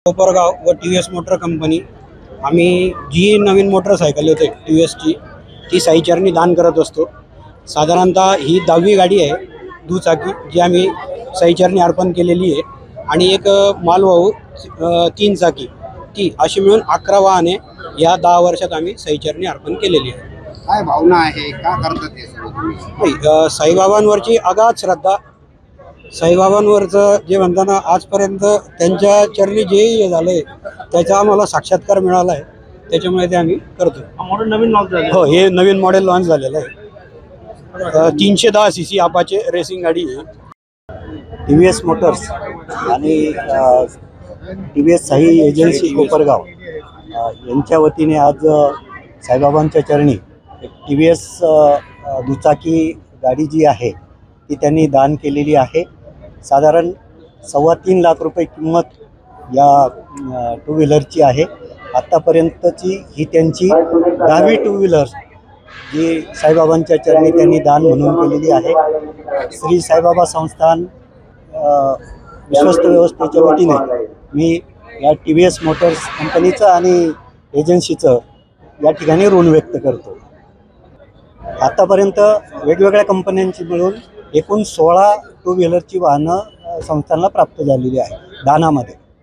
कोपरगाव व TVS motor company आम्ही जी नवीन motorcycle होते TVSची ती साईचरणी दान करत असतो। साधारणतः ही 10वी गाडी आहे दुचाकी जी आम्ही साईचरणी अर्पण केलेली आहे आणि एक मालवाहू 3 चाकी ती अशी मिळून 11 वाहने या 10 वर्षात आम्ही साईचरणी अर्पण केलेली आहे। काय भावना आहे, का करतात हे सगळं तुम्ही? साईबाबांवरची अगाध श्रद्धा, साईबाबांवरचं जे म्हणताना आजपर्यंत त्यांच्या चरणी जे झालंय त्याचा आम्हाला साक्षात्कार मिळाला आहे, त्याच्यामुळे ते आम्ही करतो। मॉडेल नवीन लॉन्च झाले हो, हे नवीन मॉडेल लॉन्च झालेलं आहे। 310 cc आपाचे रेसिंग गाडी आहे। TVS मोटर्स आणि TVS साई एजन्सी कोपरगाव यांच्या वतीने आज साईबाबांच्या चरणी एक TVS दुचाकी गाडी जी आहे ती त्यांनी दान केलेली आहे। साधारण 3.25 लाख रुपये किंमत या टू व्हीलरची आहे। आत्तापर्यंतची ही त्यांची 10वी टू व्हीलर जी साईबाबांच्या चरणी त्यांनी दान म्हणून केलेली आहे। श्री साईबाबा संस्थान विश्वस्त व्यवस्थेच्या वतीने मी या TVS मोटर्स कंपनीचं आणि एजन्सीचं या ठिकाणी ऋण व्यक्त करतो। आतापर्यंत वेगवेगळ्या कंपन्यांची मिळून एकूण 16 टू व्हीलरची वाहनं संस्थांना प्राप्त झालेली आहे दानामध्ये।